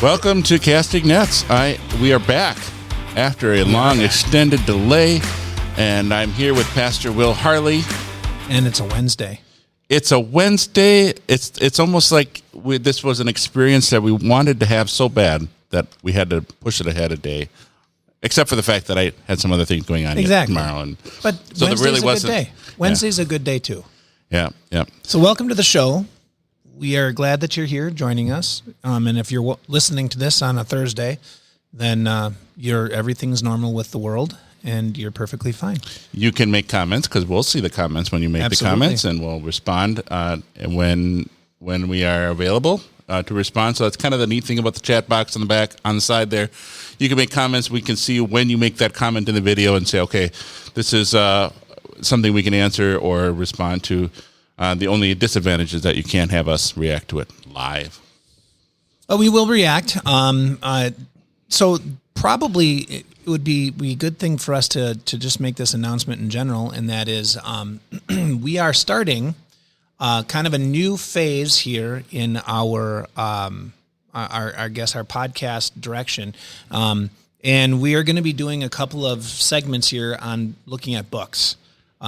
Welcome to Casting Nets. We are back after a long extended delay, and I'm here with Pastor Will Harley. And it's a Wednesday. It's a Wednesday. It's almost like this was an experience that we wanted to have so bad that we had to push it ahead a day. Except for the fact that I had some other things going on tomorrow, but so Wednesday's really a good day. Wednesday's a good day too. Yeah. So welcome to the show. We are glad that you're here joining us. And if you're listening to this on a Thursday, then everything's normal with the world, and you're perfectly fine. You can make comments because we'll see the comments when you make the comments, and we'll respond when we are available to respond. So that's kind of the neat thing about the chat box on the side there. You can make comments. We can see when you make that comment in the video and say, okay, this is something we can answer or respond to. The only disadvantage is that you can't have us react to it live. Oh, we will react. So probably it would be a good thing for us to just make this announcement in general, and that is we are starting kind of a new phase here in our podcast direction. And we are going to be doing a couple of segments here on looking at books.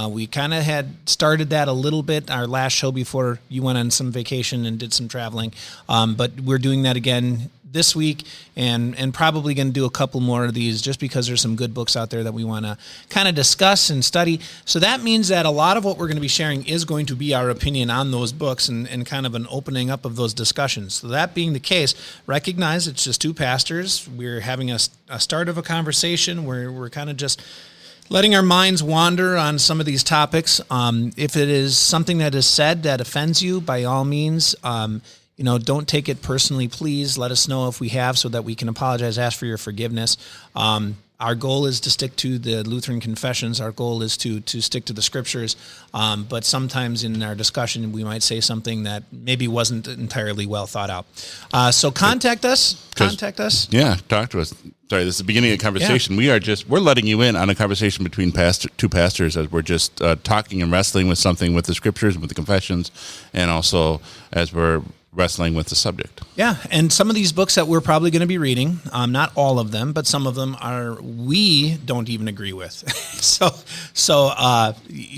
We kind of had started that a little bit our last show before you went on some vacation and did some traveling. But we're doing that again this week and probably going to do a couple more of these just because there's some good books out there that we want to kind of discuss and study. So that means that a lot of what we're going to be sharing is going to be our opinion on those books and kind of an opening up of those discussions. So that being the case, recognize it's just two pastors. We're having a start of a conversation where we're kind of just letting our minds wander on some of these topics. If it is something that is said that offends you, by all means, don't take it personally. Please let us know if we have so that we can apologize, ask for your forgiveness. Our goal is to stick to the Lutheran confessions. Our goal is to stick to the scriptures. But sometimes in our discussion, we might say something that maybe wasn't entirely well thought out. So contact us. Yeah, talk to us. Sorry, this is the beginning of the conversation. Yeah. We're letting you in on a conversation between two pastors as we're just talking and wrestling with something with the scriptures and with the confessions, and also as we're wrestling with the subject. Yeah, and some of these books that we're probably going to be reading, not all of them, but some of them we don't even agree with. so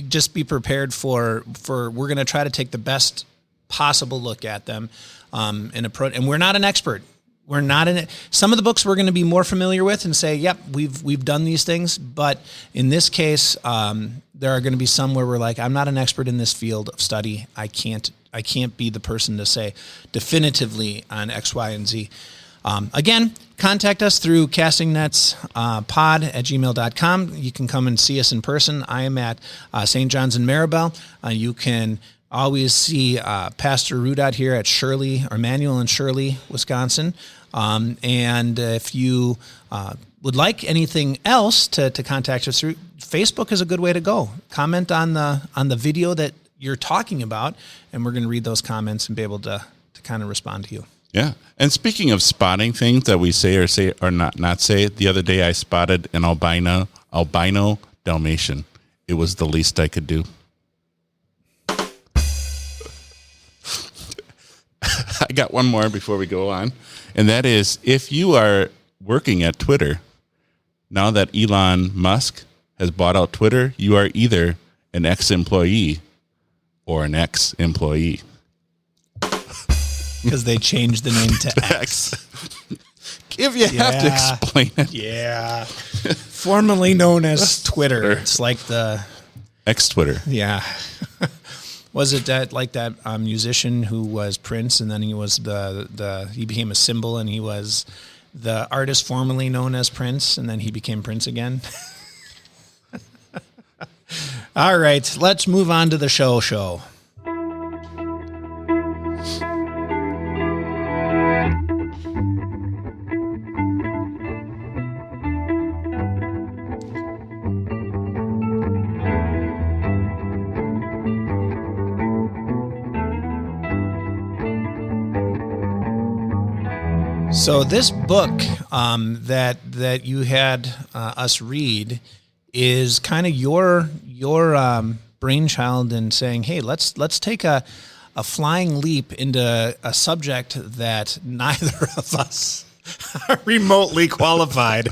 just be prepared for we're going to try to take the best possible look at them and we're not an expert. We're not in it. Some of the books we're going to be more familiar with and say, yep, we've done these things. But in this case, there are going to be some where we're like, I'm not an expert in this field of study. I can't be the person to say definitively on X, Y, and Z. Again, contact us through castingnetspod@gmail.com. You can come and see us in person. I am at St. John's in Maribel. You can always see Pastor Ruddat here at Manuel and Shirley, Wisconsin. And if you would like anything else to contact us through, Facebook is a good way to go. Comment on the video that you're talking about, and we're going to read those comments and be able to kind of respond to you. Yeah. And speaking of spotting things that we say or not say, the other day I spotted an albino Dalmatian. It was the least I could do. I got one more before we go on, and that is if you are working at Twitter, now that Elon Musk has bought out Twitter, you are either an ex-employee or an ex-employee. Because they changed the name to X. If you have to explain it. Yeah. Formerly known as Twitter. It's like the... Ex-Twitter. Yeah. Was it that musician who was Prince, and then he was he became a symbol, and he was the artist formerly known as Prince, and then he became Prince again? All right, let's move on to the show. So this book that you had us read is kind of your brainchild in saying, hey, let's take a a flying leap into a subject that neither of us are remotely qualified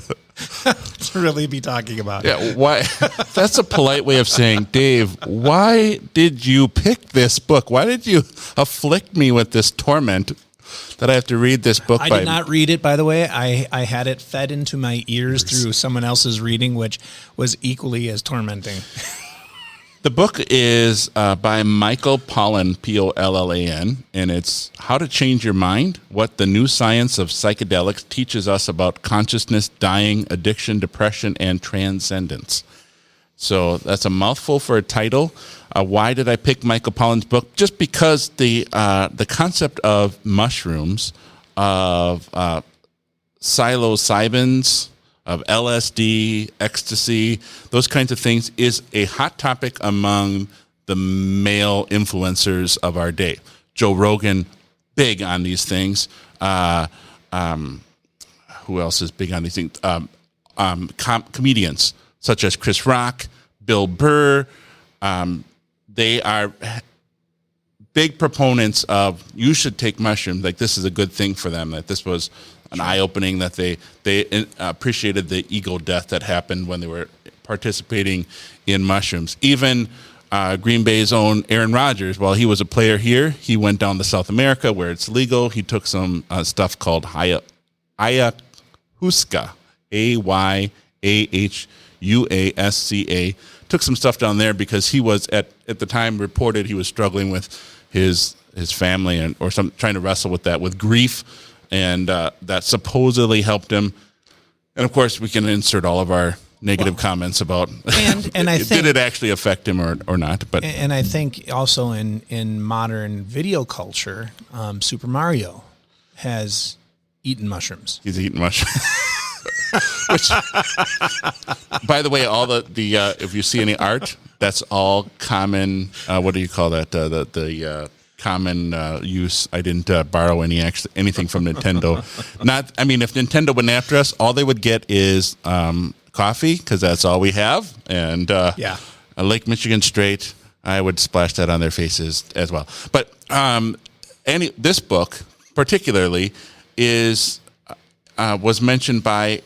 to really be talking about. Yeah, why? That's a polite way of saying, Dave, why did you pick this book? Why did you afflict me with this torment that I have to read this book? I did not read it, by the way. I had it fed into my ears through someone else's reading, which was equally as tormenting. The book is by Michael Pollan, Pollan, and it's How to Change Your Mind, What the New Science of Psychedelics Teaches Us About Consciousness, Dying, Addiction, Depression, and Transcendence. So that's a mouthful for a title. Why did I pick Michael Pollan's book? Just because the concept of mushrooms, of psilocybins, of LSD, ecstasy, those kinds of things is a hot topic among the male influencers of our day. Joe Rogan, big on these things. Who else is big on these things? Comedians such as Chris Rock, Bill Burr. They are big proponents of you should take mushrooms. Like this is a good thing for them. That this was an eye-opening, that they appreciated the ego death that happened when they were participating in mushrooms. Even Green Bay's own Aaron Rodgers, while he was a player here, he went down to South America where it's legal. He took some stuff called ayahuasca, Ayahuasca. Took some stuff down there because he was at the time reported he was struggling with his family or trying to wrestle with that, with grief. And that supposedly helped him. And of course, we can insert all of our negative comments about and I think, did it actually affect him or not. But and I think also in modern video culture, Super Mario has eaten mushrooms. He's eaten mushrooms. Which, by the way, all the if you see any art, that's all common. What do you call that? The common use. I didn't borrow anything from Nintendo. If Nintendo went after us, all they would get is coffee, because that's all we have, and a Lake Michigan Straight. I would splash that on their faces as well. But this book particularly was mentioned by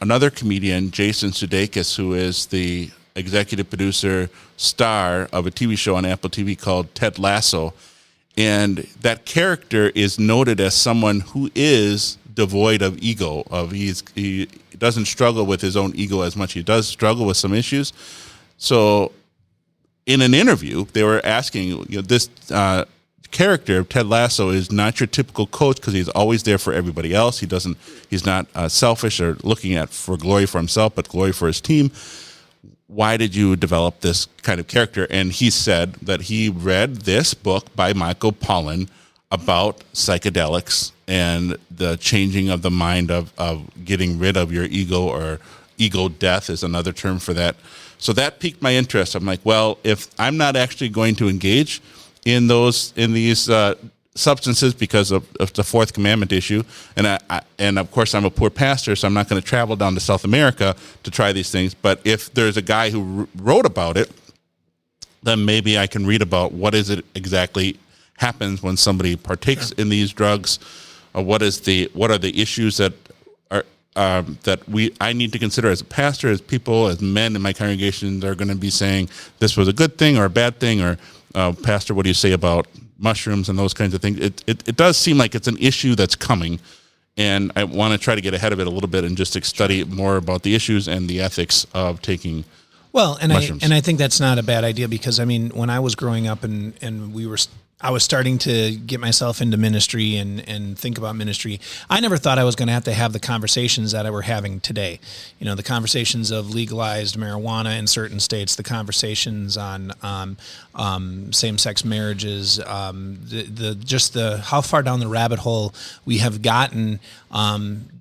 another comedian, Jason Sudeikis, who is the executive producer, star of a TV show on Apple TV called Ted Lasso. And that character is noted as someone who is devoid of ego. He doesn't struggle with his own ego as much. He does struggle with some issues. So in an interview, they were asking, this character, Ted Lasso, is not your typical coach because he's always there for everybody else. He's not selfish or looking for glory for himself, but glory for his team. Why did you develop this kind of character? And he said that he read this book by Michael Pollan about psychedelics and the changing of the mind of getting rid of your ego, or ego death is another term for that. So that piqued my interest. I'm like, well, if I'm not actually going to engage in these substances because of the fourth commandment issue, and of course I'm a poor pastor, so I'm not going to travel down to South America to try these things. But if there's a guy who wrote about it, then maybe I can read about what is it exactly happens when somebody partakes in these drugs. What are the issues that are I need to consider as a pastor, as people, as men in my congregation are going to be saying this was a good thing or a bad thing, or Pastor, what do you say about mushrooms and those kinds of things? It does seem like it's an issue that's coming, and I want to try to get ahead of it a little bit and just study more about the issues and the ethics of taking mushrooms. I think that's not a bad idea, because when I was growing up and I was starting to get myself into ministry and think about ministry, I never thought I was going to have the conversations that we're having today. The conversations of legalized marijuana in certain states, the conversations on same-sex marriages, how far down the rabbit hole we have gotten,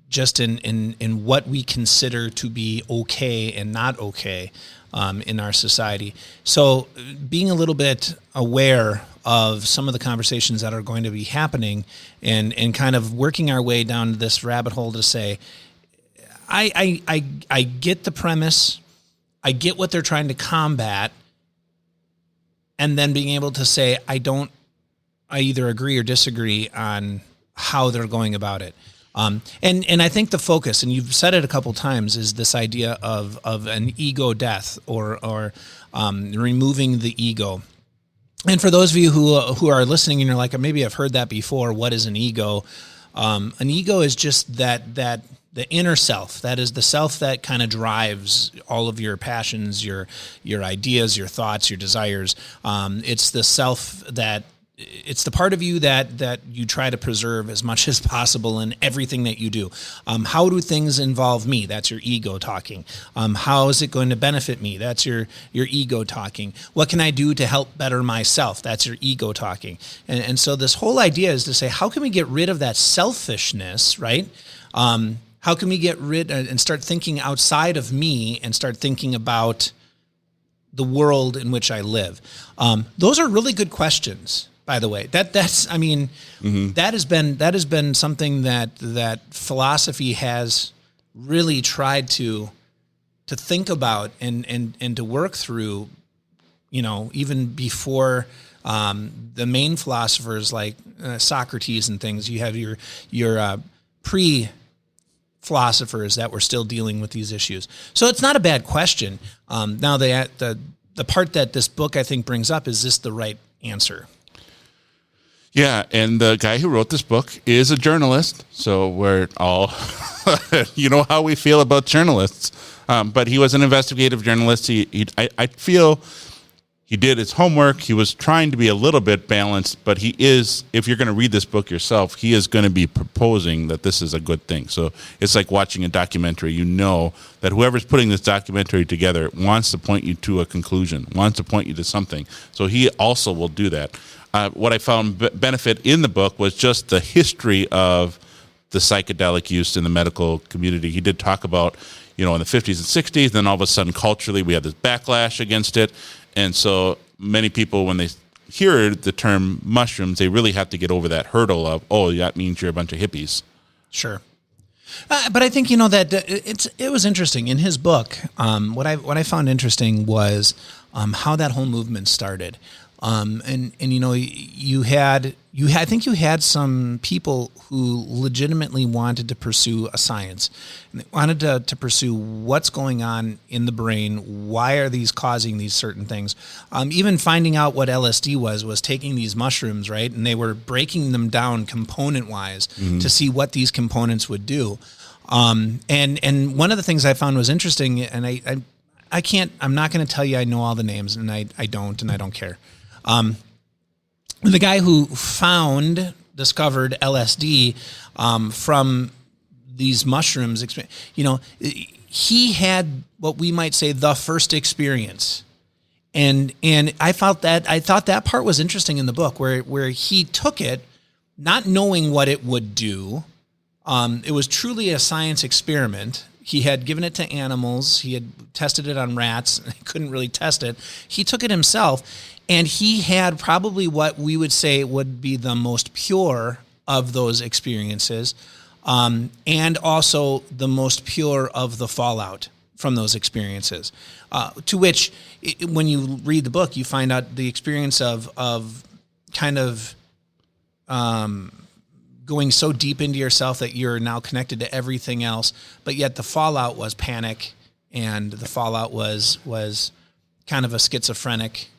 just in what we consider to be okay and not okay in our society. So being a little bit aware of some of the conversations that are going to be happening, and kind of working our way down this rabbit hole to say, I get the premise, I get what they're trying to combat, and then being able to say, I don't either agree or disagree on how they're going about it. And I think the focus, and you've said it a couple times, is this idea of an ego death or removing the ego. And for those of you who are listening and you're like, maybe I've heard that before, what is an ego? An ego is just that the inner self. That is the self that kind of drives all of your passions, your ideas, your thoughts, your desires. It's the self it's the part of you that you try to preserve as much as possible in everything that you do. How do things involve me? That's your ego talking. How is it going to benefit me? That's your ego talking. What can I do to help better myself? That's your ego talking. And so this whole idea is to say, how can we get rid of that selfishness, right? How can we get rid and start thinking outside of me and start thinking about the world in which I live? Those are really good questions. By the way, that has been something that philosophy has really tried to think about and to work through, even before the main philosophers like Socrates and things. You have your pre-philosophers that were still dealing with these issues. So it's not a bad question. Now the part that this book I think brings up, is this the right answer? Yeah, and the guy who wrote this book is a journalist, so we're all, you know how we feel about journalists. But he was an investigative journalist. I feel he did his homework. He was trying to be a little bit balanced, but he is, if you're going to read this book yourself, he is going to be proposing that this is a good thing. So it's like watching a documentary. You know that whoever's putting this documentary together wants to point you to a conclusion, wants to point you to something. So he also will do that. What I found benefit in the book was just the history of the psychedelic use in the medical community. He did talk about, in the 50s and 60s, then all of a sudden culturally we had this backlash against it. And so many people, when they hear the term mushrooms, they really have to get over that hurdle of, that means you're a bunch of hippies. Sure. But I think, that it was interesting in his book. What I found interesting was how that whole movement started. I think you had some people who legitimately wanted to pursue a science, and they wanted to pursue what's going on in the brain. Why are these causing these certain things? Even finding out what LSD was taking these mushrooms, right? And they were breaking them down component wise to see what these components would do. And one of the things I found was interesting, and I'm not going to tell you I know all the names, and I don't care. The guy who discovered LSD from these mushrooms, he had what we might say the first experience, and I thought that part was interesting in the book where he took it, not knowing what it would do. It was truly a science experiment. He had given it to animals. He had tested it on rats. He couldn't really test it. He took it himself. And he had probably what we would say would be the most pure of those experiences, and also the most pure of the fallout from those experiences. To which, when you read the book, you find out the experience of kind of going so deep into yourself that you're now connected to everything else, but yet the fallout was panic, and the fallout was kind of a schizophrenic.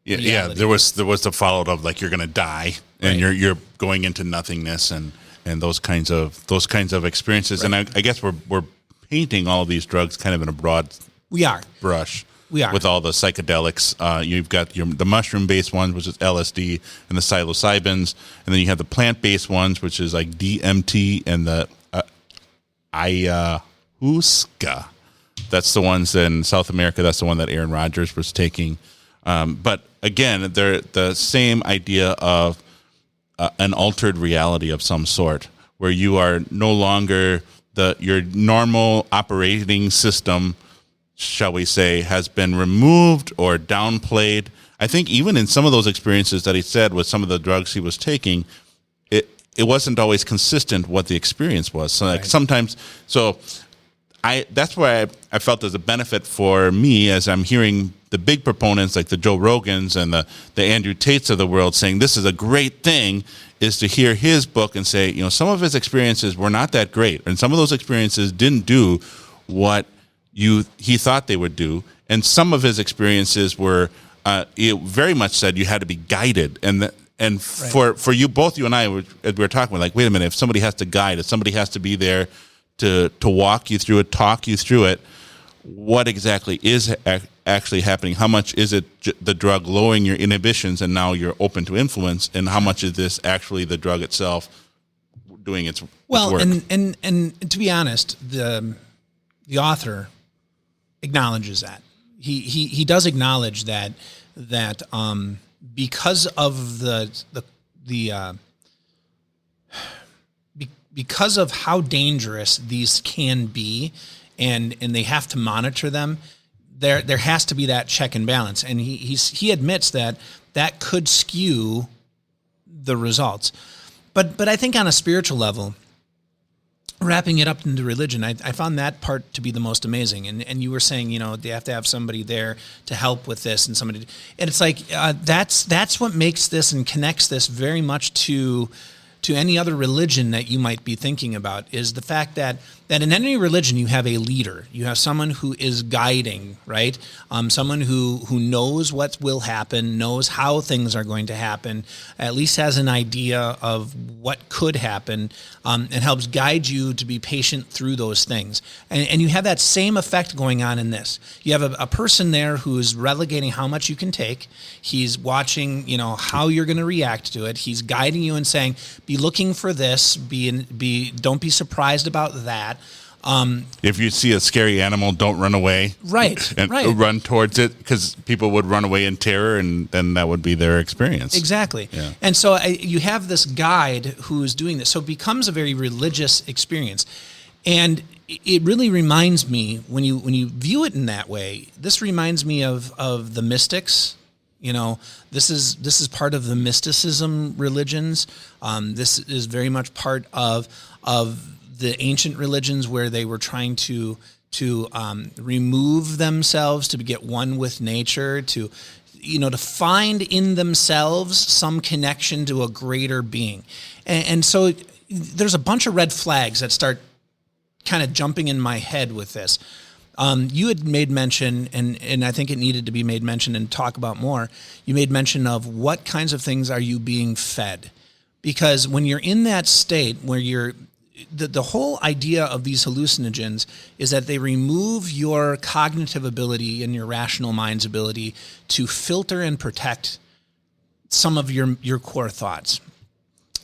Yeah, there was the fallout of like you're going to die, and right. you're going into nothingness, and those kinds of experiences. Right. And I guess we're painting all of these drugs kind of in a broad brush. We are with all the psychedelics. You've got the mushroom-based ones, which is LSD, and the psilocybins, and then you have the plant-based ones, which is like DMT and the ayahuasca. That's the ones in South America. That's the one that Aaron Rodgers was taking. But again, they're the same idea of an altered reality of some sort, where you are no longer your normal operating system, shall we say, has been removed or downplayed. I think even in some of those experiences that he said with some of the drugs he was taking, it wasn't always consistent what the experience was. So like sometimes, that's why I felt as a benefit for me as I'm hearing the big proponents like the Joe Rogans and the Andrew Tates of the world saying this is a great thing, is to hear his book and say, some of his experiences were not that great, and some of those experiences didn't do what he thought they would do, and some of his experiences were it very much said you had to be guided, and for you, both you and I we were talking about, like, wait a minute, if somebody has to guide, if somebody has to be there to walk you through it, talk you through it, what exactly is actually happening? How much is it the drug lowering your inhibitions and now you're open to influence, and how much is this actually the drug itself doing its work? And to be honest, the author acknowledges that. He does acknowledge that because of because of how dangerous these can be, and they have to monitor them, there has to be that check and balance. And he admits that could skew the results. But I think on a spiritual level, wrapping it up into religion, I found that part to be the most amazing. And you were saying, they have to have somebody there to help with this, and it's like that's what makes this and connects this very much to any other religion that you might be thinking about, is the fact that in any religion you have a leader. You have someone who is guiding, right? Someone who knows what will happen, knows how things are going to happen, at least has an idea of what could happen, and helps guide you to be patient through those things. And you have that same effect going on in this. You have a person there who's relegating how much you can take. He's watching, how you're going to react to it. He's guiding you and saying, be looking for this, don't be surprised about that. If you see a scary animal, don't run away. Right. Run towards it, because people would run away in terror, and then that would be their experience. Exactly. Yeah. And so you have this guide who's doing this. So it becomes a very religious experience. And it really reminds me, when you view it in that way, this reminds me of the mystics. This is part of the mysticism religions. This is very much part of the ancient religions, where they were trying to remove themselves, to get one with nature, to find in themselves some connection to a greater being. And so there's a bunch of red flags that start kind of jumping in my head with this. You had made mention, and I think it needed to be made mention and talk about more. You made mention of what kinds of things are you being fed? Because when you're in that state where the whole idea of these hallucinogens is that they remove your cognitive ability and your rational mind's ability to filter and protect some of your core thoughts.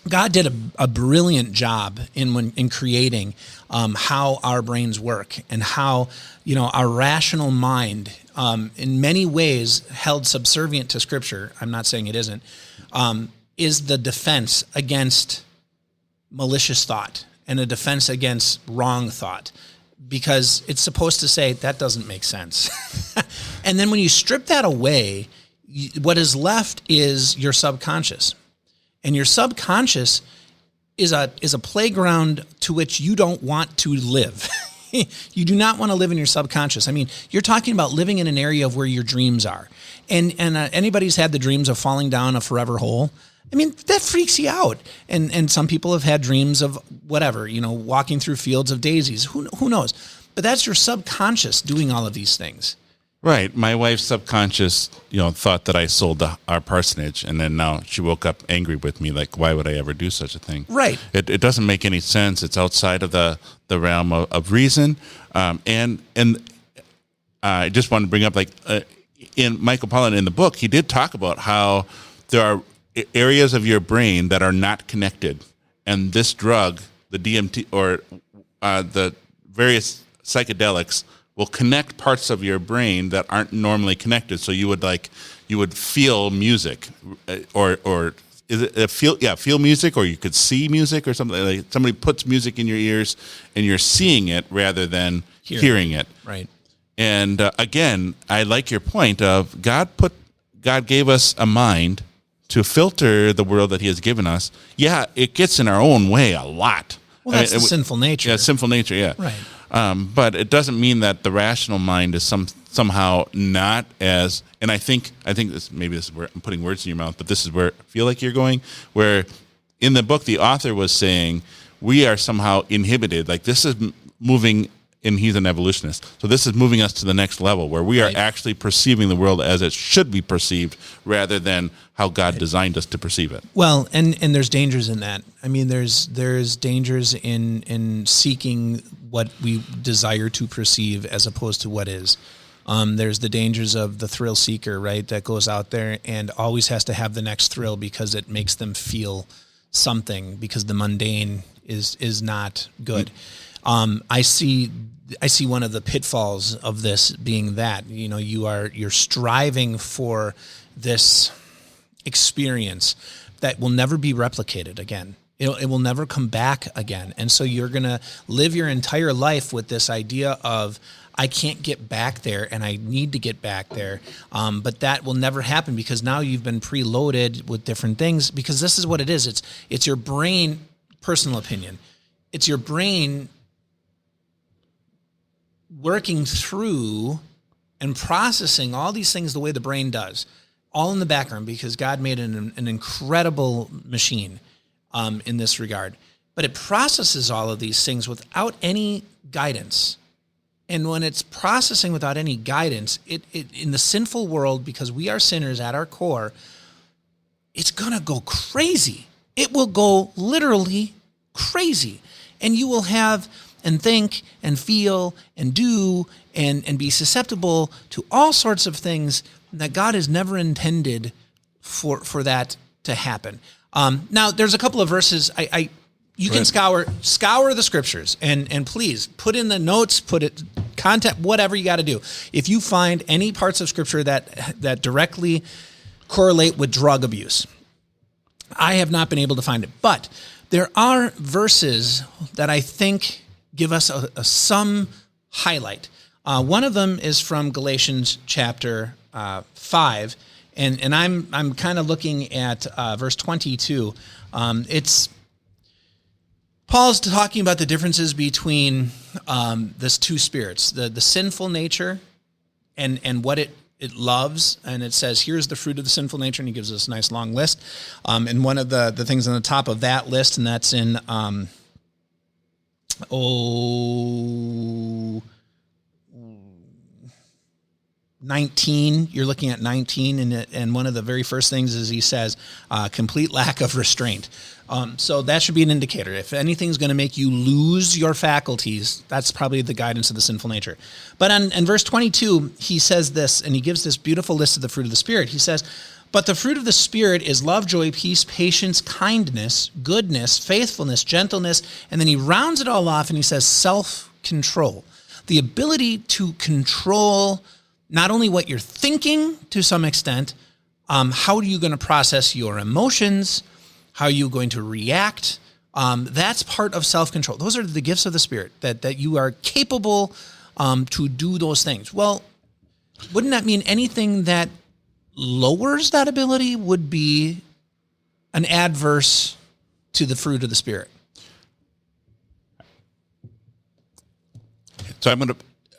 God did a brilliant job in creating how our brains work, and how our rational mind, in many ways held subservient to Scripture. I'm not saying it isn't. Is the defense against malicious thought and a defense against wrong thought, because it's supposed to say that doesn't make sense. And then when you strip that away, what is left is your subconscious. And your subconscious is a playground to which you don't want to live. You do not want to live in your subconscious. I mean, you're talking about living in an area of where your dreams are. And anybody's had the dreams of falling down a forever hole. I mean, that freaks you out. And some people have had dreams of whatever, walking through fields of daisies. Who knows? But that's your subconscious doing all of these things. Right. My wife's subconscious, thought that I sold our parsonage, and then now she woke up angry with me. Like, why would I ever do such a thing? Right. It doesn't make any sense. It's outside of the realm of reason. And I just wanted to bring up, in Michael Pollan in the book, he did talk about how there are areas of your brain that are not connected, and this drug, the DMT or the various psychedelics, will connect parts of your brain that aren't normally connected. So you would feel music, or is it feel music, or you could see music, or something. Like somebody puts music in your ears and you're seeing it rather than hearing it. Right. And again, I like your point of God gave us a mind to filter the world that He has given us. Yeah, it gets in our own way a lot. Well, that's the sinful nature. Yeah, sinful nature. Yeah. Right. But it doesn't mean that the rational mind is somehow not as. And I think this is where I'm putting words in your mouth, but this is where I feel like you're going. Where in the book the author was saying we are somehow inhibited. Like this is moving. And he's an evolutionist. So this is moving us to the next level where we are actually perceiving the world as it should be perceived rather than how God designed us to perceive it. Well, and there's dangers in that. I mean, there's dangers in seeking what we desire to perceive as opposed to what is. There's the dangers of the thrill seeker, right, that goes out there and always has to have the next thrill because it makes them feel something because the mundane is not good. I see one of the pitfalls of this being that, you're striving for this experience that will never be replicated again. It will never come back again. And so you're going to live your entire life with this idea of, I can't get back there and I need to get back there. But that will never happen because now you've been preloaded with different things because this is what it is. It's your brain, personal opinion. It's your brain working through and processing all these things the way the brain does, all in the background because God made an incredible machine in this regard. But it processes all of these things without any guidance. And when it's processing without any guidance, it in the sinful world, because we are sinners at our core, it's going to go crazy. It will go literally crazy. And you will have and think and feel and do and be susceptible to all sorts of things that God has never intended for that to happen. Now, there's a couple of verses you can scour the scriptures and please put in the notes, put it content, whatever you got to do. If you find any parts of scripture that directly correlate with drug abuse, I have not been able to find it, but there are verses that I think give us some highlight. One of them is from Galatians chapter 5, and I'm kind of looking at verse 22. It's Paul's talking about the differences between this two spirits, the sinful nature and what it loves, and it says, here's the fruit of the sinful nature, and he gives us a nice long list. And one of the things on the top of that list, and that's in 19, you're looking at 19, and one of the very first things is he says, complete lack of restraint. So that should be an indicator. If anything's going to make you lose your faculties, that's probably the guidance of the sinful nature. But in verse 22, he says this, and he gives this beautiful list of the fruit of the Spirit. He says, but the fruit of the Spirit is love, joy, peace, patience, kindness, goodness, faithfulness, gentleness, and then he rounds it all off and he says self-control. The ability to control not only what you're thinking to some extent, how are you going to process your emotions, how are you going to react? That's part of self-control. Those are the gifts of the Spirit, that you are capable to do those things. Well, wouldn't that mean anything that lowers that ability would be an adverse to the fruit of the Spirit? So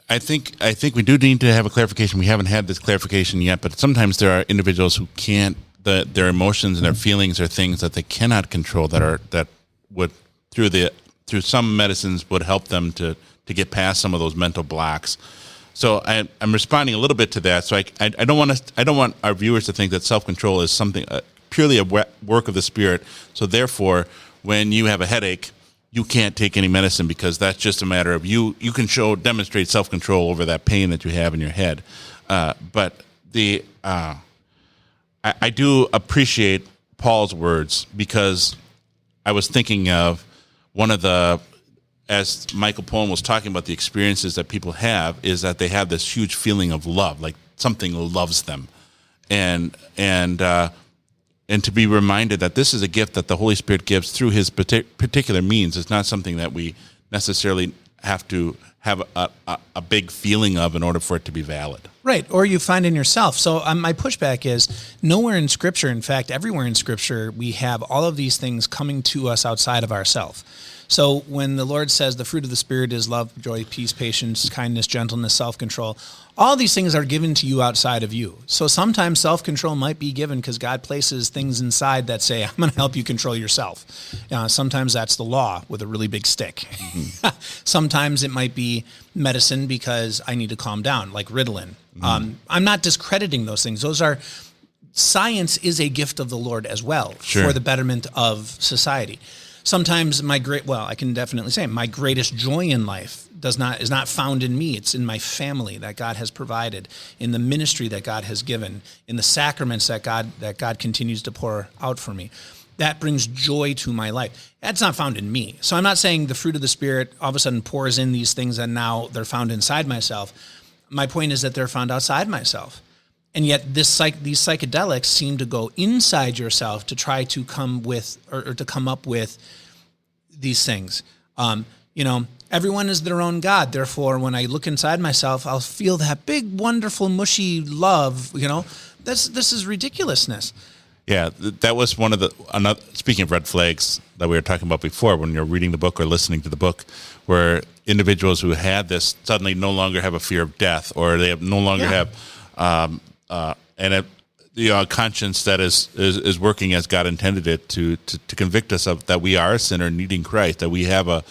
I think we do need to have a clarification. We haven't had this clarification yet, but sometimes there are individuals who can't, their emotions and their feelings are things that they cannot control that would through some medicines would help them to get past some of those mental blocks. So I'm responding a little bit to that. So I don't want our viewers to think that self-control is something purely a work of the Spirit. So therefore, when you have a headache, you can't take any medicine because that's just a matter of you can demonstrate self-control over that pain that you have in your head. But I do appreciate Paul's words because I was thinking of one of as Michael Pollan was talking about the experiences that people have, is that they have this huge feeling of love, like something loves them. And to be reminded that this is a gift that the Holy Spirit gives through his particular means. It's not something that we necessarily have to have a big feeling of in order for it to be valid. Right, or you find in yourself. So my pushback is nowhere in Scripture, in fact, everywhere in Scripture, we have all of these things coming to us outside of ourselves. So when the Lord says the fruit of the Spirit is love, joy, peace, patience, kindness, gentleness, self-control, all these things are given to you outside of you. So sometimes self-control might be given because God places things inside that say, I'm going to help you control yourself. Sometimes that's the law with a really big stick. Mm-hmm. Sometimes it might be medicine because I need to calm down, like Ritalin. Mm-hmm. I'm not discrediting those things. Science is a gift of the Lord as well for the betterment of society. Sometimes I can definitely say my greatest joy in life is not found in me. It's in my family that God has provided, in the ministry that God has given, in the sacraments that God continues to pour out for me. That brings joy to my life. That's not found in me. So I'm not saying the fruit of the Spirit all of a sudden pours in these things and now they're found inside myself. My point is that they're found outside myself. And yet these psychedelics seem to go inside yourself to try to come with or to come up with these things. Everyone is their own God. Therefore, when I look inside myself, I'll feel that big, wonderful, mushy love. This is ridiculousness. Yeah, that was speaking of red flags that we were talking about before, when you're reading the book or listening to the book, where individuals who had this suddenly no longer have a fear of death, or they no longer have a conscience that is working as God intended it to convict us of that we are a sinner needing Christ, that we have a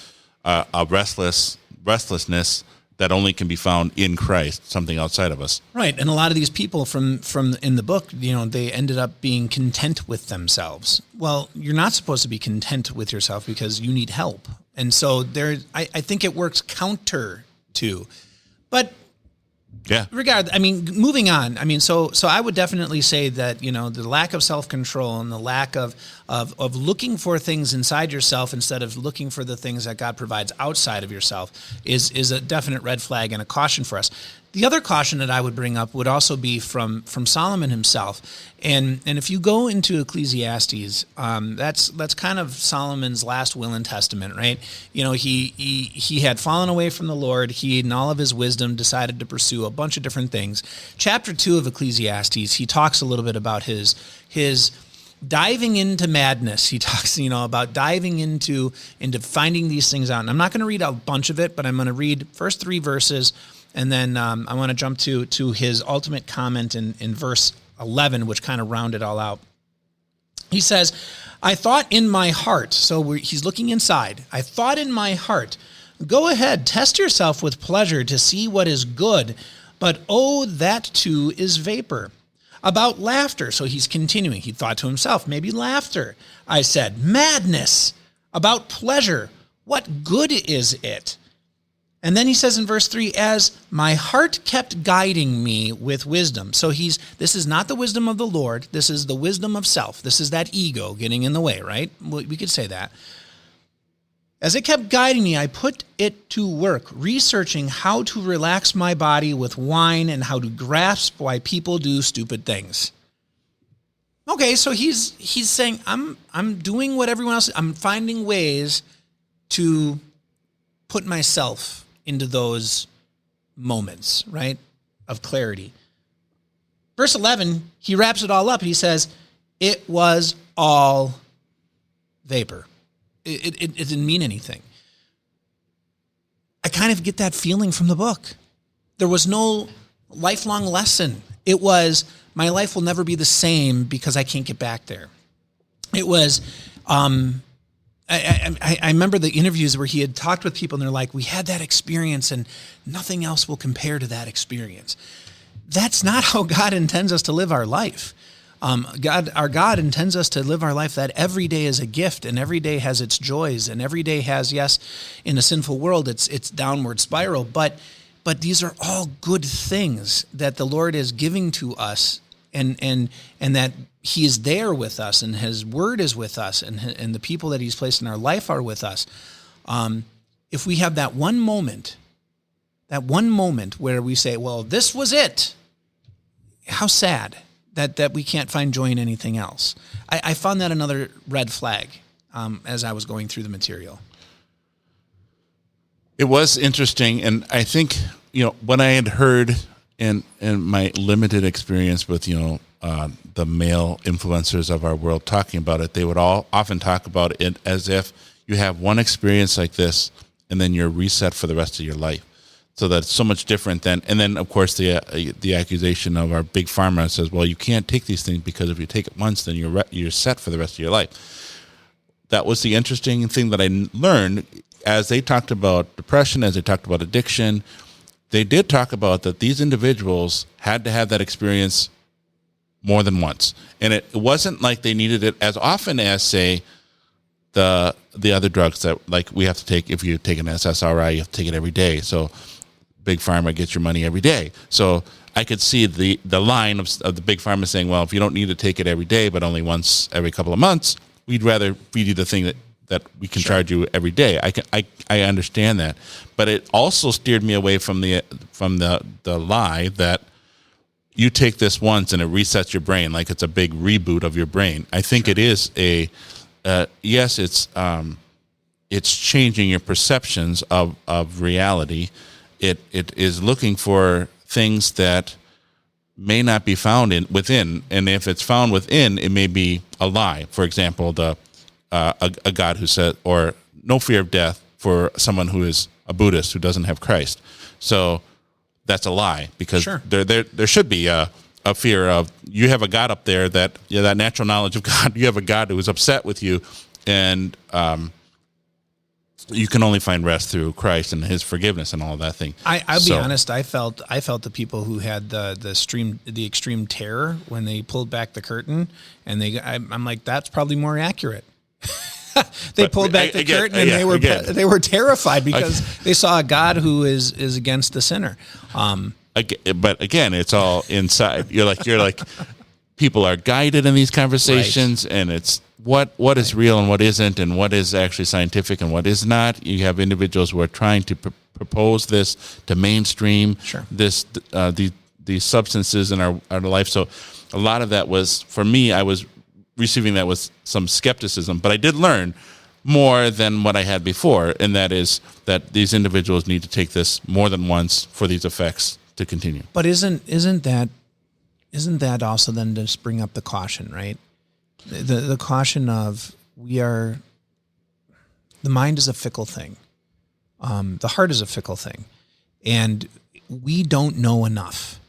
restlessness that only can be found in Christ, something outside of us. Right, and a lot of these people from in the book, they ended up being content with themselves. Well, you're not supposed to be content with yourself because you need help, and so I think it works counter to, but. Yeah. Moving on. So I would definitely say that, the lack of self-control and the lack of looking for things inside yourself instead of looking for the things that God provides outside of yourself is a definite red flag and a caution for us. The other caution that I would bring up would also be from Solomon himself. And if you go into Ecclesiastes, that's kind of Solomon's last will and testament, right? He had fallen away from the Lord. He, in all of his wisdom, decided to pursue a bunch of different things. Chapter 2 of Ecclesiastes, he talks a little bit about his diving into madness. He talks, about diving into finding these things out. And I'm not going to read a bunch of it, but I'm going to read first 3 verses. And then I want to jump to his ultimate comment in verse 11, which kind of round it all out. He says, I thought in my heart, so he's looking inside. I thought in my heart, go ahead, test yourself with pleasure to see what is good, but that too is vapor. About laughter, so he's continuing. He thought to himself, maybe laughter. I said, madness. About pleasure, what good is it? And then he says in verse 3, as my heart kept guiding me with wisdom. So this is not the wisdom of the Lord. This is the wisdom of self. This is that ego getting in the way, right? We could say that. As it kept guiding me, I put it to work, researching how to relax my body with wine and how to grasp why people do stupid things. Okay, so he's saying, I'm doing what everyone else is. I'm finding ways to put myself into those moments, right, of clarity. Verse 11, he wraps it all up. He says, it was all vapor. It didn't mean anything. I kind of get that feeling from the book. There was no lifelong lesson. It was, my life will never be the same because I can't get back there. It was, I remember the interviews where he had talked with people and they're like, we had that experience and nothing else will compare to that experience. That's not how God intends us to live our life. Our God intends us to live our life that every day is a gift and every day has its joys and every day has, yes, in a sinful world, it's downward spiral, but these are all good things that the Lord is giving to us and that he is there with us and his word is with us and the people that he's placed in our life are with us. If we have that one moment where we say, well, this was it, how sad that we can't find joy in anything else. I found that another red flag as I was going through the material. It was interesting, and I think, when I had heard in my limited experience with, the male influencers of our world talking about it, they would all often talk about it as if, you have one experience like this, and then you're reset for the rest of your life. So that's so much different than, and then of course the accusation of our big pharma says, well, you can't take these things because if you take it once, then you're set for the rest of your life. That was the interesting thing that I learned as they talked about depression, as they talked about addiction. They did talk about that these individuals had to have that experience more than once, and it wasn't like they needed it as often as, say, the other drugs that, like, we have to take. If you take an SSRI, you have to take it every day. So big pharma gets your money every day. So I could see the line of the big pharma saying, well, if you don't need to take it every day, but only once every couple of months, we'd rather feed you the thing that we can charge you every day. I understand that, but it also steered me away from the lie that you take this once and it resets your brain, like it's a big reboot of your brain. I think it is yes, it's changing your perceptions of reality. It is looking for things that may not be found within, and if it's found within, it may be a lie. For example, a God who said, or no fear of death for someone who is a Buddhist who doesn't have Christ. So that's a lie, because there should be a fear of, you have a God up there that natural knowledge of God. You have a God who is upset with you, and you can only find rest through Christ and His forgiveness and all of that thing. I'll be honest. I felt the people who had the extreme terror when they pulled back the curtain, and I'm like, that's probably more accurate. They pulled back the curtain, and they were terrified because they saw a God who is against the sinner. But again, it's all inside. You're like people are guided in these conversations, and it's what is real and what isn't, and what is actually scientific and what is not. You have individuals who are trying to propose this to mainstream these substances in our life. So a lot of that was, for me, I was receiving that with some skepticism, but I did learn more than what I had before, and that is that these individuals need to take this more than once for these effects to continue. But isn't that also then just bring up the caution, right? The caution of the mind is a fickle thing. The heart is a fickle thing, and we don't know enough.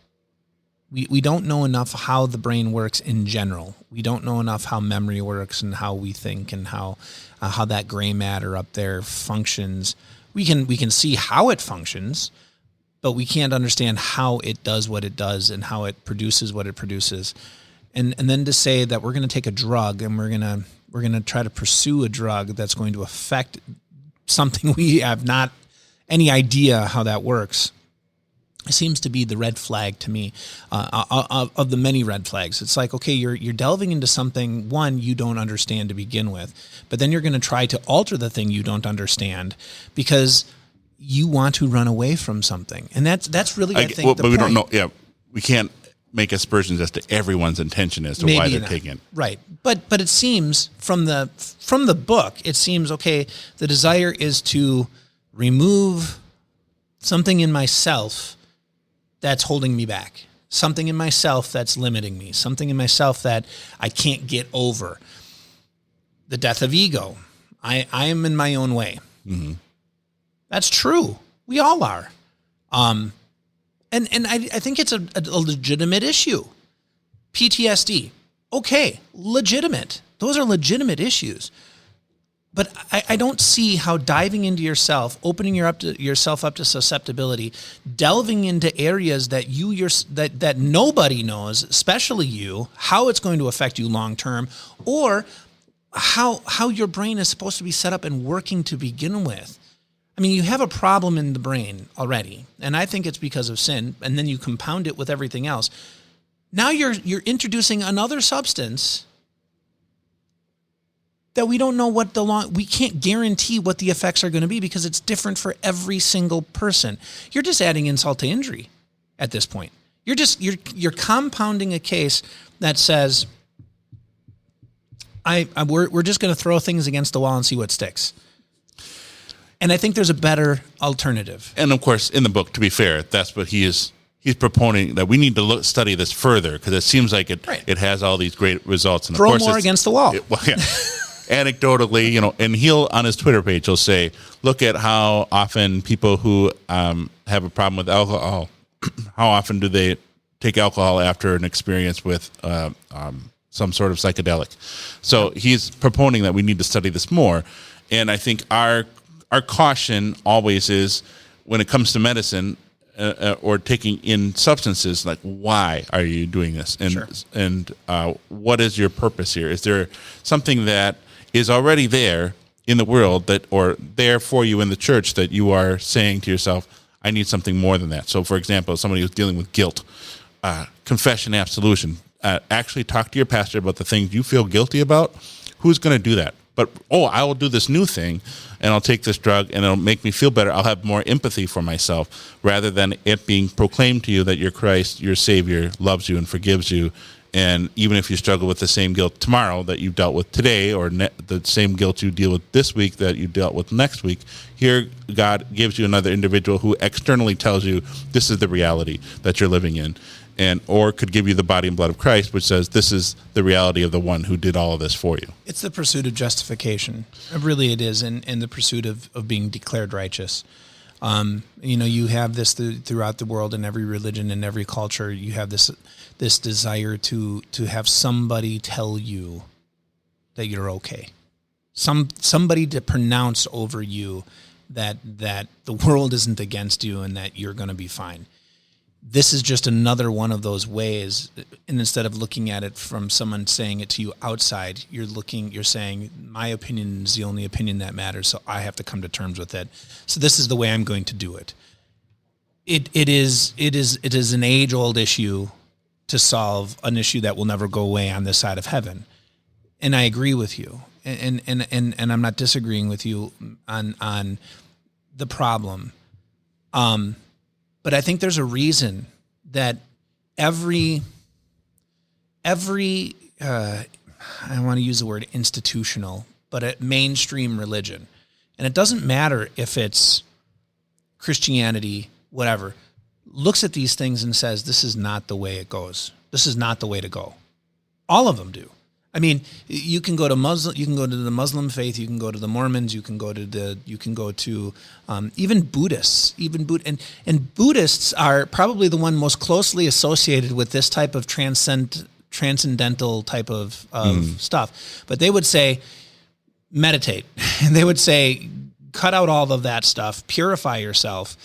We don't know enough how the brain works in general. We don't know enough how memory works and how we think and how that gray matter up there functions. We can see how it functions, but we can't understand how it does what it does and how it produces what it produces. And then to say that we're going to take a drug and we're going to try to pursue a drug that's going to affect something we have not any idea how that works, seems to be the red flag to me, of the many red flags. It's like, okay, you're delving into something, one, you don't understand to begin with, but then you're going to try to alter the thing you don't understand because you want to run away from something. And that's really, I think, the point. We don't know. Yeah, we can't make aspersions as to everyone's intention as to why they're taking it. Right. But it seems from the book, it seems, okay, the desire is to remove something in myself that's holding me back, something in myself that's limiting me, something in myself that I can't get over. The death of ego. I am in my own way. Mm-hmm. That's true. We all are. And I think it's a legitimate issue. PTSD. Okay, legitimate. Those are legitimate issues. But I don't see how diving into yourself, opening yourself up to susceptibility, delving into areas that that nobody knows, especially you, how it's going to affect you long term, or how your brain is supposed to be set up and working to begin with. I mean, you have a problem in the brain already, and I think it's because of sin, and then you compound it with everything else. Now you're introducing another substance that we don't know we can't guarantee what the effects are going to be because it's different for every single person. You're just adding insult to injury at this point. You're compounding a case that says, we're just going to throw things against the wall and see what sticks. And I think there's a better alternative. And of course, in the book, to be fair, that's what he's proponent, that we need to study this further because it seems like it has all these great results. And throw of course more against the wall. anecdotally, and he'll on his Twitter page, he'll say, look at how often people who have a problem with alcohol, how often do they take alcohol after an experience with some sort of psychedelic. So he's proponing that we need to study this more. And I think our caution always is when it comes to medicine or taking in substances, like, why are you doing this? And Sure. and what is your purpose here? Is there something that is already there in the world or there for you in the church that you are saying to yourself, I need something more than that? So, for example, somebody who's dealing with guilt, confession, absolution, actually talk to your pastor about the things you feel guilty about. Who's going to do that? But, I will do this new thing, and I'll take this drug, and it'll make me feel better. I'll have more empathy for myself, rather than it being proclaimed to you that your Christ, your Savior, loves you and forgives you. And even if you struggle with the same guilt tomorrow that you dealt with today, or the same guilt you deal with this week that you dealt with next week, here God gives you another individual who externally tells you this is the reality that you're living in. Or could give you the body and blood of Christ, which says this is the reality of the one who did all of this for you. It's the pursuit of justification. Really it is, and the pursuit of being declared righteous. You have this throughout the world, in every religion, in every culture. You have this desire to have somebody tell you that you're okay. Somebody to pronounce over you that the world isn't against you and that you're going to be fine. This is just another one of those ways, and instead of looking at it from someone saying it to you outside, you're saying, my opinion is the only opinion that matters, so I have to come to terms with it. So this is the way I'm going to do it. It is an age-old issue to solve, an issue that will never go away on this side of heaven. And I agree with you. And I'm not disagreeing with you on the problem. But I think there's a reason that every I want to use the word institutional, but a mainstream religion, and it doesn't matter if it's Christianity, whatever, looks at these things and says, this is not the way it goes. This is not the way to go. All of them do. I mean, you can go to the Muslim faith, you can go to the Mormons, you can go to even Buddhists, and Buddhists are probably the one most closely associated with this type of transcendental type of stuff. But they would say, meditate, and they would say, cut out all of that stuff, purify yourself,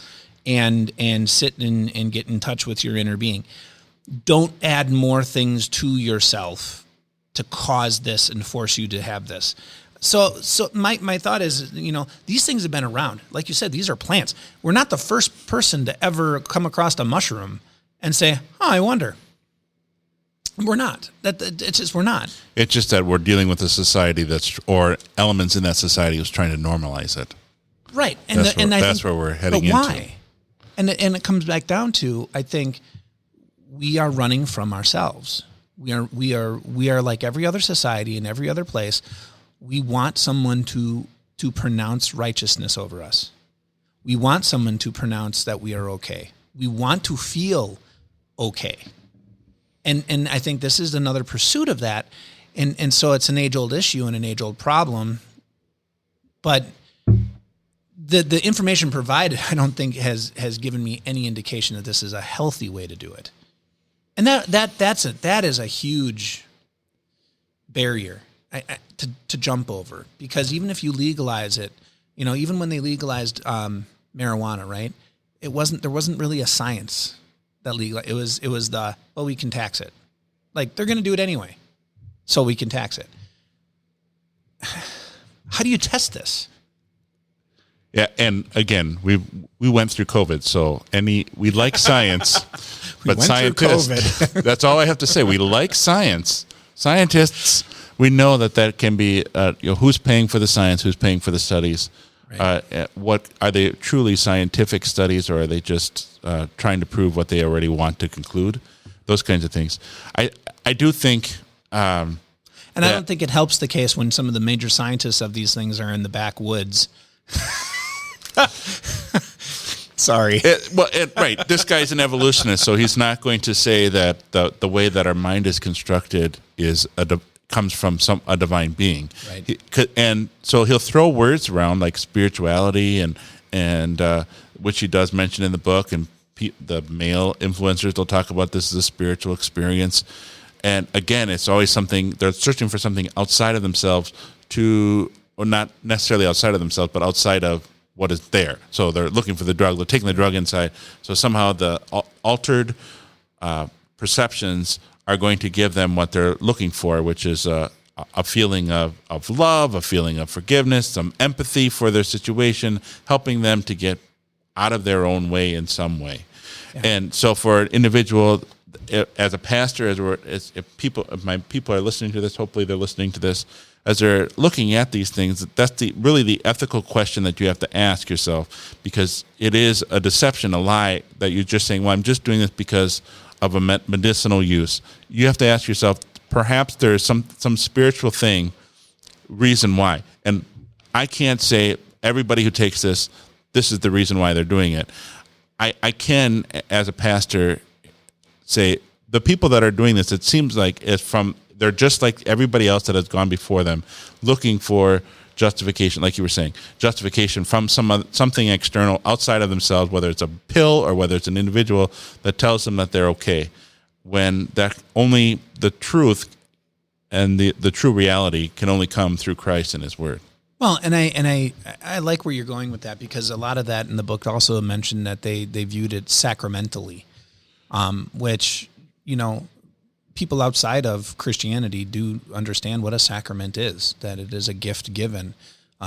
and sit and get in touch with your inner being. Don't add more things to yourself to cause this and force you to have this. So my thought is, these things have been around. Like you said, these are plants. We're not the first person to ever come across a mushroom and say, I wonder. We're not. We're not. It's just that we're dealing with a society or elements in that society who's trying to normalize it. Right. That's where we're heading into. But why? And it comes back down to, I think, we are running from ourselves. We are like every other society in every other place. We want someone to pronounce righteousness over us. We want someone to pronounce that we are okay. We want to feel okay. And I think this is another pursuit of that. And so it's an age-old issue and an age-old problem. But the information provided, I don't think has given me any indication that this is a healthy way to do it. And that is a huge barrier to jump over, because even if you legalize it, even when they legalized marijuana, right? There wasn't really a science that legal. It was we can tax it. Like, they're going to do it anyway, so we can tax it. How do you test this? Yeah, and again, we went through COVID, so we like science. But scientists, that's all I have to say. We like science. Scientists, we know that can be, who's paying for the science, who's paying for the studies. Right. What are they truly scientific studies, or are they just trying to prove what they already want to conclude? Those kinds of things. I do think. And I don't think it helps the case when some of the major scientists of these things are in the backwoods. Sorry. Right. This guy's an evolutionist, so he's not going to say that the way that our mind is constructed is comes from a divine being. Right. And so he'll throw words around like spirituality and which he does mention in the book, and the male influencers, they'll talk about this as a spiritual experience. And again, it's always something, they're searching for something outside of themselves or not necessarily outside of themselves, but outside of what is there. So they're looking for the drug, they're taking the drug inside. So somehow the altered perceptions are going to give them what they're looking for, which is a feeling of love, a feeling of forgiveness, some empathy for their situation, helping them to get out of their own way in some way. Yeah. And so for an individual, as a pastor, if my people are listening to this, hopefully they're listening to this, as they're looking at these things, that's really the ethical question that you have to ask yourself, because it is a deception, a lie, that you're just saying, well, I'm just doing this because of a medicinal use. You have to ask yourself, perhaps there's some spiritual reason why. And I can't say everybody who takes this is the reason why they're doing it. I can, as a pastor, say the people that are doing this, it seems like they're just like everybody else that has gone before them, looking for justification, like you were saying, justification from something external outside of themselves, whether it's a pill or whether it's an individual that tells them that they're okay, when that only the truth and the true reality can only come through Christ and His Word. Well, and I like where you're going with that, because a lot of that in the book also mentioned that they viewed it sacramentally, which, people outside of Christianity do understand what a sacrament is, that it is a gift given,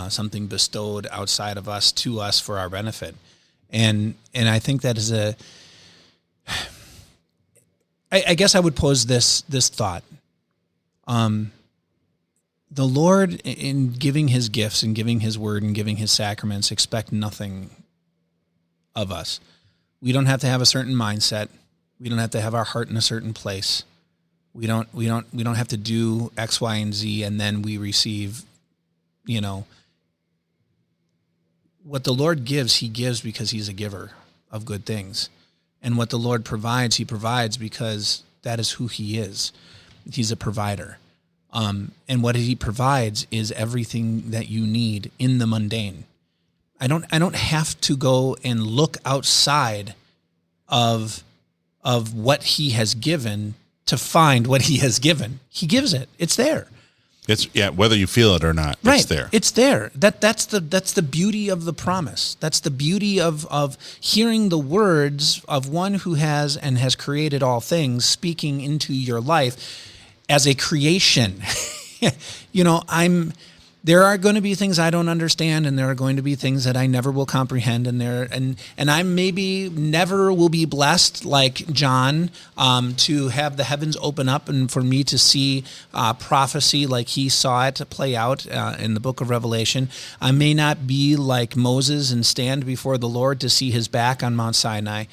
something bestowed outside of us to us for our benefit. And I think that is I guess I would pose this thought. The Lord, in giving His gifts and giving His word and giving His sacraments, expect nothing of us. We don't have to have a certain mindset. We don't have to have our heart in a certain place. We don't have to do X, Y, and Z, and then we receive, what the Lord gives, He gives because He's a giver of good things. And what the Lord provides, He provides because that is who He is. He's a provider. And what He provides is everything that you need in the mundane. I don't have to go and look outside of what He has given to find what He has given. He gives it. It's there. Whether you feel it or not, right. It's there. It's there. That's the beauty of the promise. That's the beauty of hearing the words of one who has created all things speaking into your life as a creation. There are going to be things I don't understand, and there are going to be things that I never will comprehend, and I maybe never will be blessed like John to have the heavens open up and for me to see prophecy like he saw it play out in the book of Revelation. I may not be like Moses and stand before the Lord to see His back on Mount Sinai,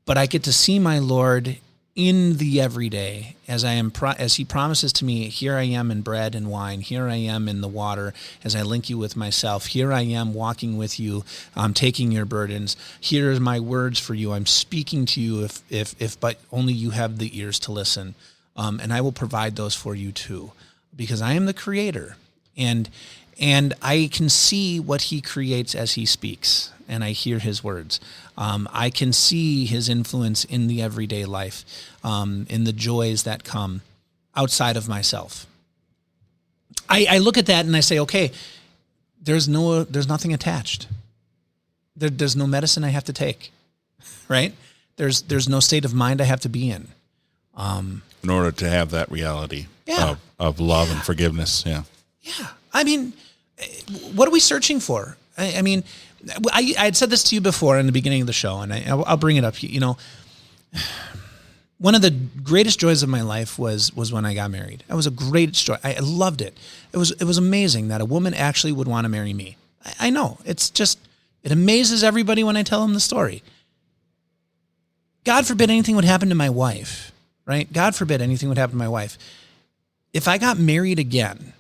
but I get to see my Lord in the everyday, as He promises to me, here I am in bread and wine, here I am in the water, as I link you with myself, here I am walking with you, I'm taking your burdens, here are my words for you, I'm speaking to you if but only you have the ears to listen, and I will provide those for you too, because I am the Creator, and I can see what He creates as He speaks, and I hear His words. I can see His influence in the everyday life, in the joys that come outside of myself. I look at that and I say, okay, there's nothing attached. There's no medicine I have to take, right? There's no state of mind I have to be in order to have that reality of love and forgiveness. Yeah. Yeah. I mean, what are we searching for? I mean, I had said this to you before in the beginning of the show, and I'll bring it up. One of the greatest joys of my life was when I got married. It was a great joy. I loved it. It was amazing that a woman actually would want to marry me. I know. It amazes everybody when I tell them the story. God forbid anything would happen to my wife, right? God forbid anything would happen to my wife. If I got married again,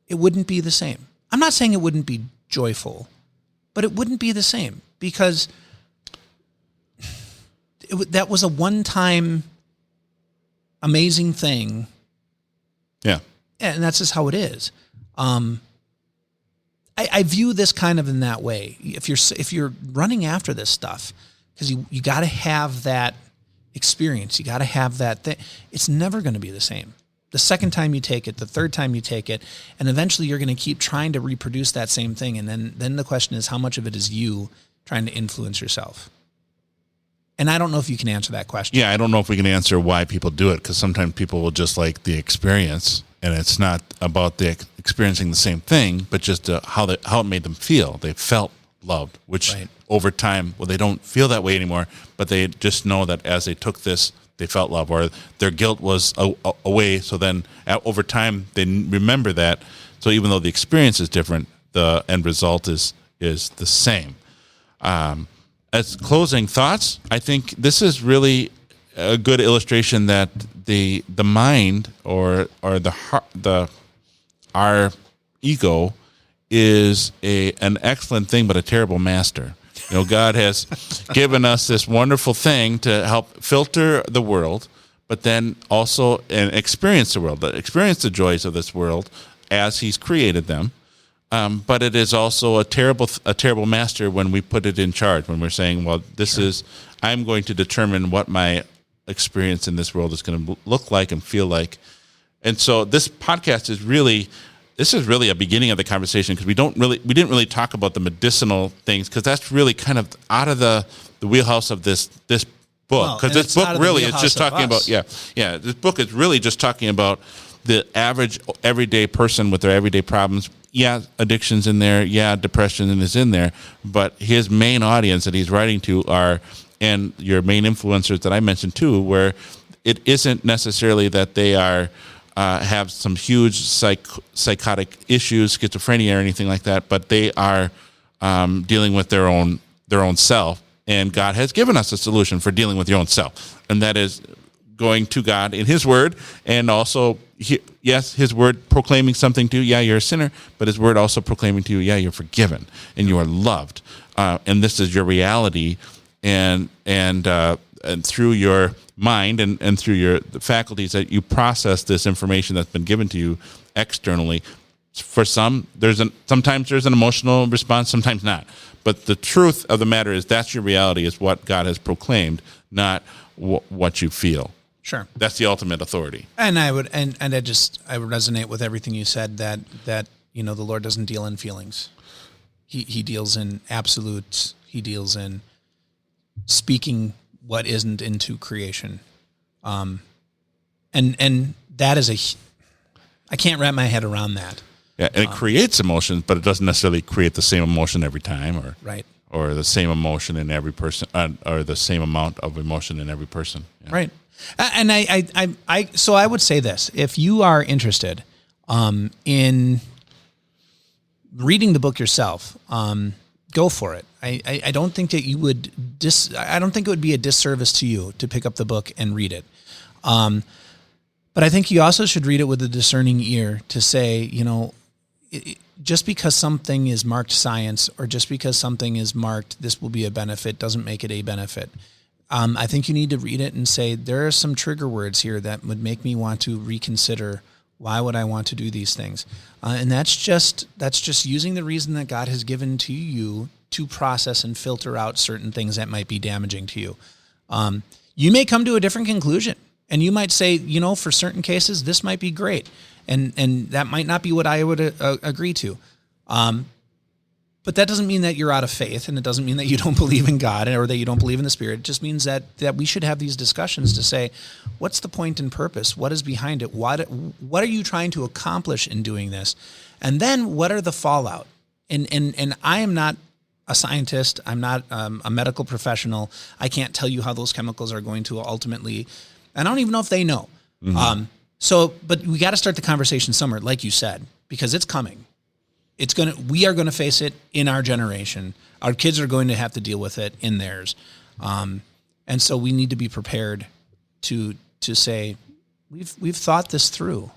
it wouldn't be the same. I'm not saying it wouldn't be joyful, but it wouldn't be the same, because that was a one-time amazing thing. Yeah. And that's just how it is. I view this kind of in that way. If you're running after this stuff, because you got to have that experience, you got to have that thing. It's never going to be the same. The second time you take it, the third time you take it, and eventually you're going to keep trying to reproduce that same thing. And then the question is, how much of it is you trying to influence yourself? And I don't know if you can answer that question. Yeah, I don't know if we can answer why people do it, because sometimes people will just like the experience, and it's not about the experiencing the same thing, but just how it made them feel. They felt loved, which over time, well, they don't feel that way anymore, but they just know that as they took this, they felt love, or their guilt was away. So then over time, they remember that. So even though the experience is different, the end result is the same. As closing thoughts, I think this is really a good illustration that the mind or the heart, our ego is an excellent thing, but a terrible master. You know, God has given us this wonderful thing to help filter the world, but then also experience the world, experience the joys of this world as He's created them. But it is also a terrible master when we put it in charge, when we're saying, well, I'm going to determine what my experience in this world is going to look like and feel like. And so this podcast is really a beginning of the conversation, because we didn't really talk about the medicinal things, because that's really kind of out of the wheelhouse of this book. Because this book really is just talking about, this book is really just talking about the average everyday person with their everyday problems. Yeah, addiction's in there. Yeah, depression is in there. But his main audience that he's writing to and your main influencers that I mentioned too, where it isn't necessarily that they are have some huge psychotic issues, schizophrenia or anything like that, but they are dealing with their own self. And God has given us a solution for dealing with your own self, and that is going to God in His Word, and also, His Word proclaiming something to you. Yeah, you're a sinner, but His Word also proclaiming to you, yeah, you're forgiven and you are loved, and this is your reality, and through your mind and through the faculties that you process this information that's been given to you externally. For some, sometimes there's an emotional response, sometimes not. But the truth of the matter is that's your reality, is what God has proclaimed, not what you feel. Sure. That's the ultimate authority. And I would resonate with everything you said, that the Lord doesn't deal in feelings. He deals in absolutes. He deals in speaking what isn't into creation. And that is I can't wrap my head around that. Yeah, and it creates emotions, but it doesn't necessarily create the same emotion every time, or the same emotion in every person, or the same amount of emotion in every person. Yeah. Right. And so I would say this: if you are interested in reading the book yourself, go for it. I don't think that you would I don't think it would be a disservice to you to pick up the book and read it. But I think you also should read it with a discerning ear, to say, just because something is marked science, or just because something is marked this will be a benefit, doesn't make it a benefit. I think you need to read it and say, there are some trigger words here that would make me want to reconsider, why would I want to do these things? And that's just using the reason that God has given to you to process and filter out certain things that might be damaging to you. You may come to a different conclusion, and you might say, for certain cases, this might be great. And that might not be what I would agree to. But that doesn't mean that you're out of faith, and it doesn't mean that you don't believe in God or that you don't believe in the Spirit. It just means that we should have these discussions to say, what's the point and purpose? What is behind it? What are you trying to accomplish in doing this? And then what are the fallout? And I am not a scientist. I'm not a medical professional. I can't tell you how those chemicals are going to ultimately, and I don't even know if they know. Mm-hmm. But we got to start the conversation somewhere, like you said, because it's coming. We are going to face it in our generation. Our kids are going to have to deal with it in theirs. And so we need to be prepared to say, we've thought this through,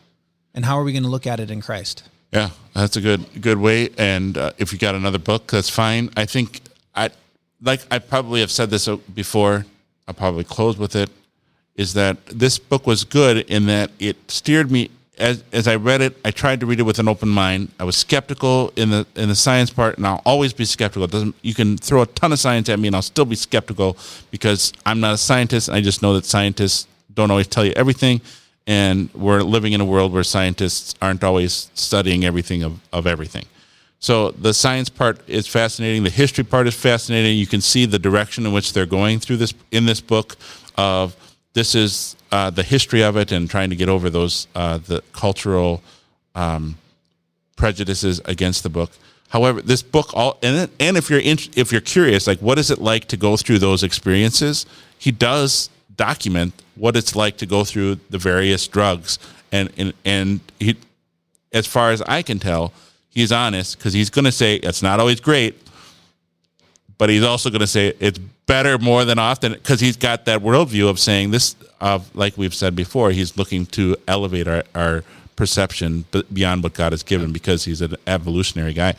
and how are we going to look at it in Christ? Yeah, that's a good way. And if you got another book, that's fine. I think I probably have said this before. I'll probably close with it. is that this book was good in that it steered me. As I read it, I tried to read it with an open mind. I was skeptical in the science part, and I'll always be skeptical. You can throw a ton of science at me, and I'll still be skeptical because I'm not a scientist, and I just know that scientists don't always tell you everything, and we're living in a world where scientists aren't always studying everything of everything. So the science part is fascinating. The history part is fascinating. You can see the direction in which they're going through this in this book. This is the history of it and trying to get over those the cultural prejudices against the book. However, this book and if you're curious, like what is it like to go through those experiences, he does document what it's like to go through the various drugs, and he, as far as I can tell, he's honest because he's going to say it's not always great, but he's also going to say it's better more than often because he's got that worldview of saying this, like we've said before, he's looking to elevate our perception beyond what God has given because he's an evolutionary guy.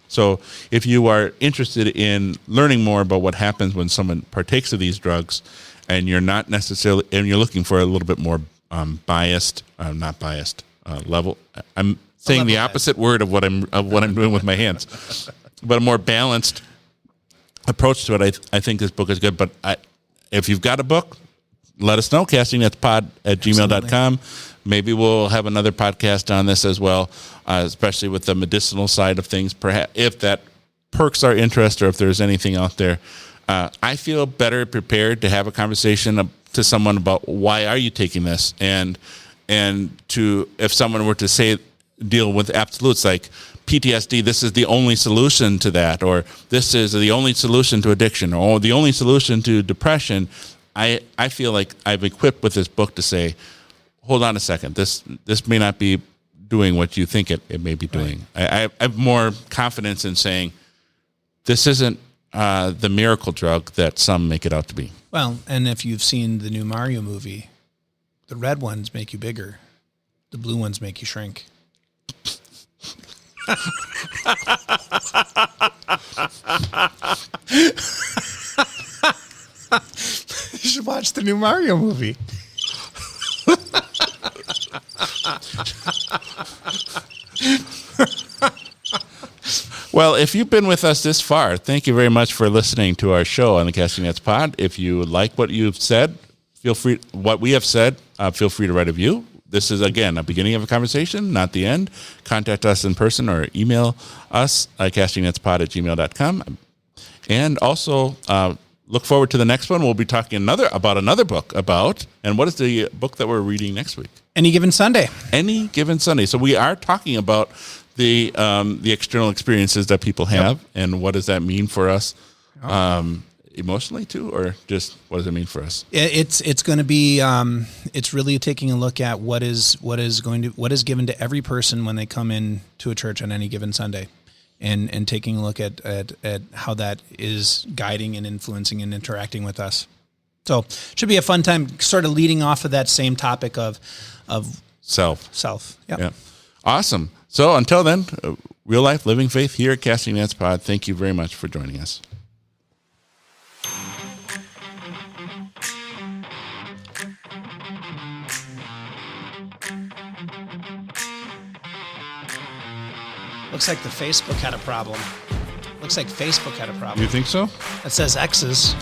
So if you are interested in learning more about what happens when someone partakes of these drugs and you're not necessarily, and you're looking for a little bit more level, I'm saying the opposite word of what I'm doing with my hands, but a more balanced approach to it. I think this book is good, but if you've got a book, let us know, castingthatspod@gmail.com. Maybe we'll have another podcast on this as well, especially with the medicinal side of things, perhaps if that perks our interest or if there's anything out there. I feel better prepared to have a conversation to someone about why are you taking this, and to, if someone were to deal with absolutes like PTSD, this is the only solution to that, or this is the only solution to addiction, or the only solution to depression. I feel like I've equipped with this book to say, hold on a second, this may not be doing what you think it may be doing. Right. I have more confidence in saying this isn't the miracle drug that some make it out to be. Well, and if you've seen the new Mario movie, the red ones make you bigger, the blue ones make you shrink. You should watch the new Mario movie. Well, if you've been with us this far, thank you very much for listening to our show on the Casting Nets Pod. If you like what you've said, feel free to write a review. This is, again, a beginning of a conversation, not the end. Contact us in person or email us at castingnetspod@gmail.com. And also look forward to the next one. We'll be talking about another book and what is the book that we're reading next week? Any Given Sunday. Any Given Sunday. So we are talking about the external experiences that people have, and what does that mean for us emotionally too, or just what does it mean for us? It's going to be it's really taking a look at what is given to every person when they come in to a church on any given Sunday, and taking a look at how that is guiding and influencing and interacting with us. So it should be a fun time, sort of leading off of that same topic of self. Yep. Yeah. Awesome. So until then, real life, living faith here at Casting Nets Pod. Thank you very much for joining us. Looks like Facebook had a problem. You think so? It says X's.